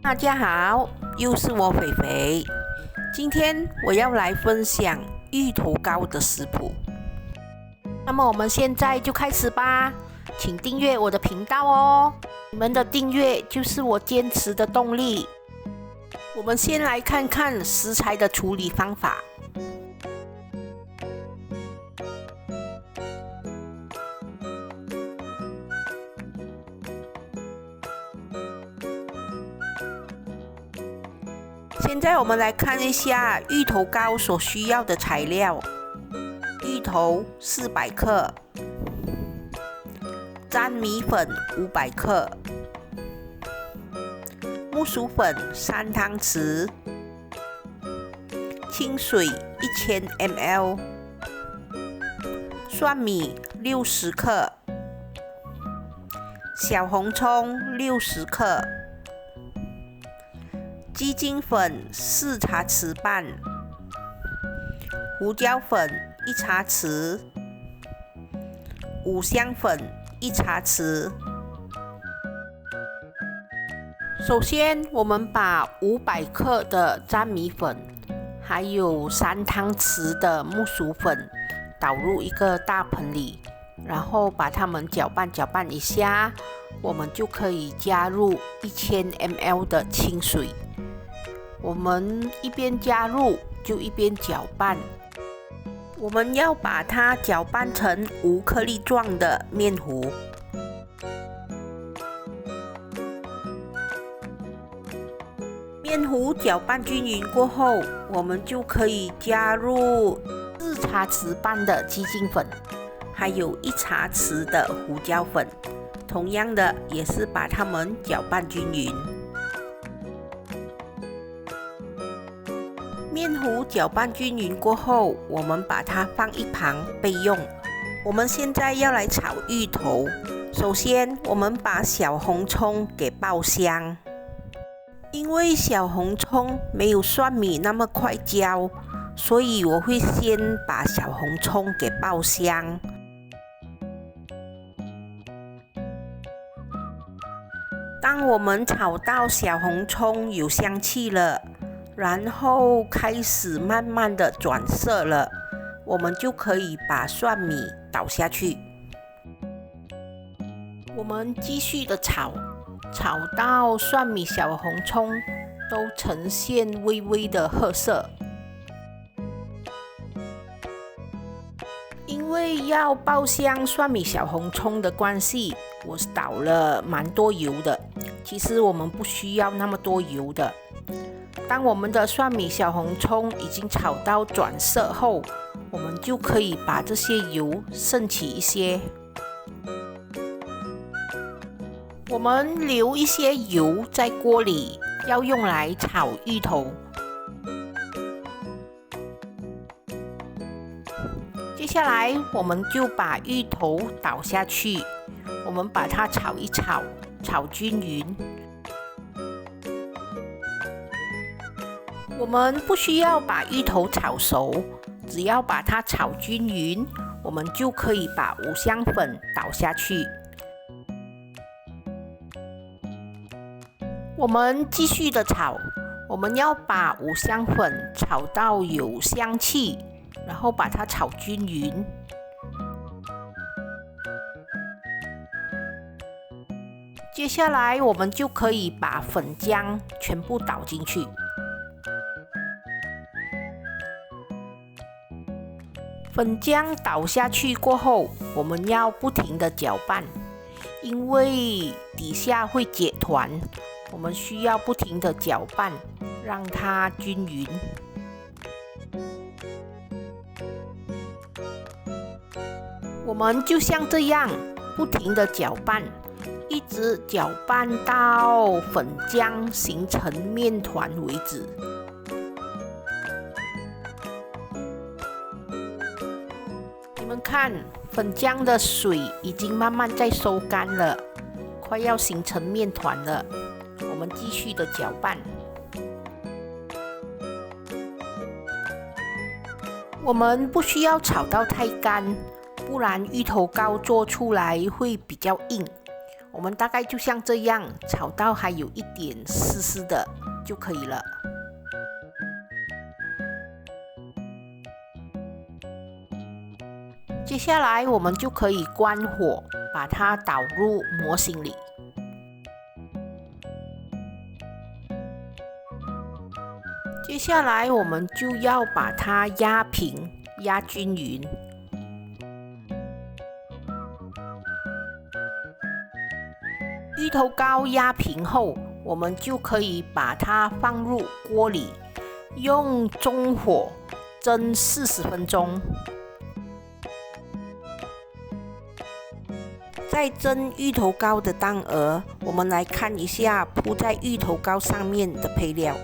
大家好，又是我肥肥。今天我要来分享芋头糕的食谱。那么我们现在就开始吧，请订阅我的频道哦。你们的订阅就是我坚持的动力。我们先来看看食材的处理方法。现在我们来看一下芋头糕所需要的材料：芋头400克，粘米粉500克，木薯粉3汤匙，清水1000 ml， 蒜米60克，小红葱60克。鸡精粉4茶匙半，胡椒粉1茶匙，五香粉1茶匙。首先，我们把500克的粘米粉，还有3汤匙的木薯粉倒入一个大盆里，然后把它们搅拌一下，我们就可以加入1000 ml 的清水。我们一边加入就一边搅拌，我们要把它搅拌成无颗粒状的面糊。面糊搅拌均匀过后，我们就可以加入4茶匙半的鸡精粉，还有1茶匙的胡椒粉，同样的也是把它们搅拌均匀。面糊搅拌均匀过后，我们把它放一旁备用。我们现在要来炒芋头。首先，我们把小红葱给爆香。因为小红葱没有蒜米那么快焦，所以我会先把小红葱给爆香。当我们炒到小红葱有香气了，然后开始慢慢的转色了，我们就可以把蒜米倒下去。我们继续的炒到蒜米、小红葱都呈现微微的褐色。因为要爆香蒜米、小红葱的关系，我倒了蛮多油的。其实我们不需要那么多油的。当我们的蒜米、小红葱已经炒到转色后，我们就可以把这些油剩起一些。我们留一些油在锅里，要用来炒芋头。接下来，我们就把芋头倒下去，我们把它炒一炒，炒均匀。我们不需要把芋头炒熟，只要把它炒均匀，我们就可以把五香粉倒下去。我们继续的炒，我们要把五香粉炒到有香气，然后把它炒均匀。接下来我们就可以把粉浆全部倒进去。粉浆倒下去过后，我们要不停的搅拌，因为底下会结团，我们需要不停的搅拌，让它均匀。我们就像这样不停的搅拌，一直搅拌到粉浆形成面团为止。你们看，粉浆的水已经慢慢在收干了，快要形成面团了。我们继续的搅拌。我们不需要炒到太干，不然芋头糕做出来会比较硬。我们大概就像这样炒到还有一点湿湿的就可以了。接下来我们就可以关火，把它倒入模型里。接下来我们就要把它压平、压均匀。芋头糕压平后，我们就可以把它放入锅里，用中火蒸40分钟。在蒸芋头糕的当儿，我们来看一下铺在芋头糕上面的配料：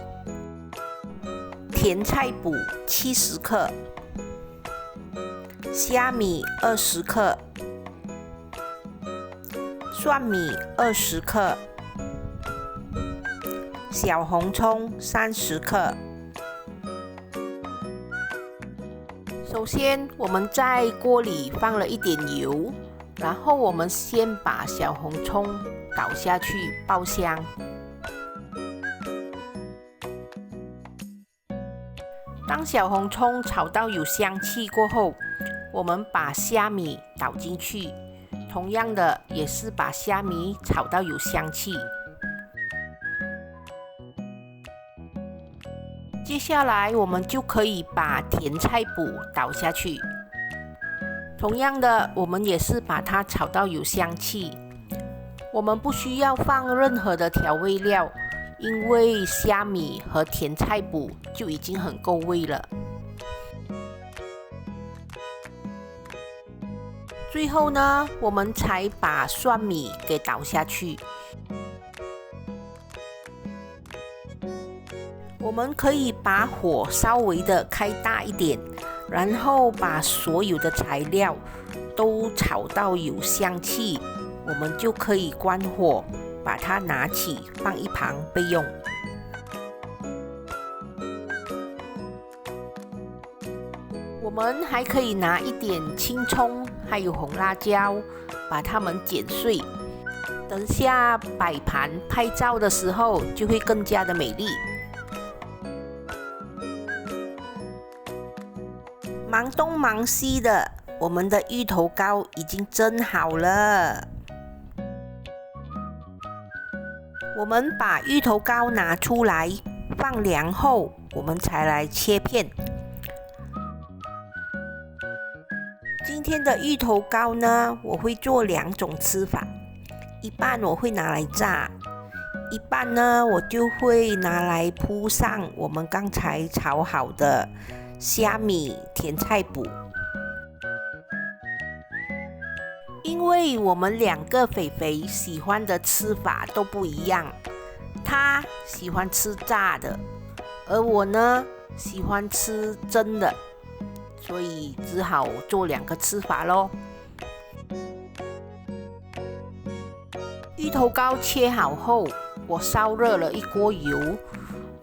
甜菜脯70克，虾米20克，蒜米20克，小红葱30克。首先，我们在锅里放了一点油，然后我们先把小红葱倒下去爆香。当小红葱炒到有香气过后，我们把虾米倒进去，同样的也是把虾米炒到有香气。接下来我们就可以把甜菜脯倒下去，同样的我们也是把它炒到有香气。我们不需要放任何的调味料，因为虾米和甜菜脯就已经很够味了。最后呢，我们才把蒜米给倒下去。我们可以把火稍微的开大一点，然后把所有的材料都炒到有香气，我们就可以关火，把它拿起放一旁备用。我们还可以拿一点青葱还有红辣椒，把它们剪碎，等下摆盘拍照的时候就会更加的美丽。忙东忙西的，我们的芋头糕已经蒸好了。我们把芋头糕拿出来，放凉后，我们才来切片。今天的芋头糕呢，我会做2种吃法，一半我会拿来炸，一半呢我就会拿来铺上我们刚才炒好的虾米、甜菜脯。因为我们2个肥肥喜欢的吃法都不一样，他喜欢吃炸的，而我呢喜欢吃蒸的，所以只好做2个吃法咯。芋头糕切好后，我烧热了一锅油，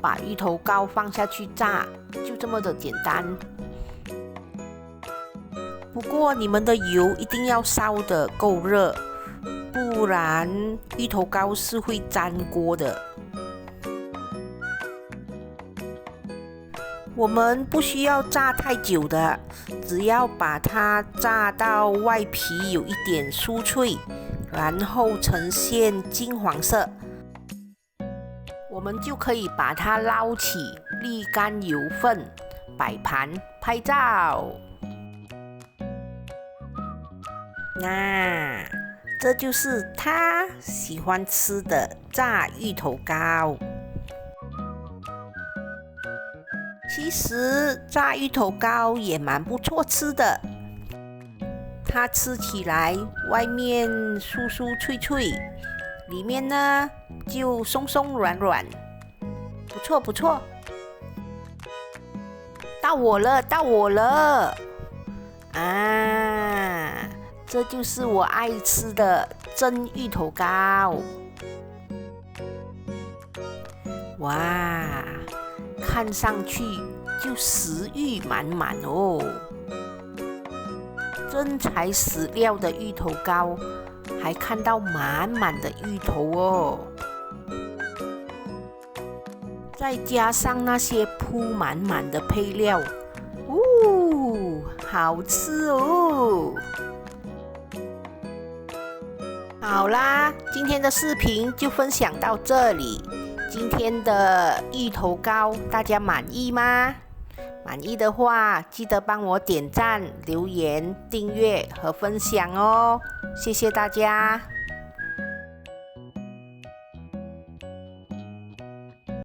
把芋头糕放下去炸，就这么的简单。不过你们的油一定要烧得够热，不然芋头糕是会粘锅的。我们不需要炸太久的，只要把它炸到外皮有一点酥脆，然后呈现金黄色，我们就可以把它捞起，沥干油分，摆盘拍照。那这就是他喜欢吃的炸芋头糕。其实炸芋头糕也蛮不错吃的，它吃起来外面酥酥脆脆，里面呢就松松软软，不错不错。到我了啊！这就是我爱吃的蒸芋头糕。哇，看上去就食欲满满哦。真材实料的芋头糕，还看到满满的芋头哦，再加上那些铺满满的配料，好吃哦！好啦，今天的视频就分享到这里。今天的芋头糕大家满意吗？满意的话，记得帮我点赞、留言、订阅和分享哦，谢谢大家。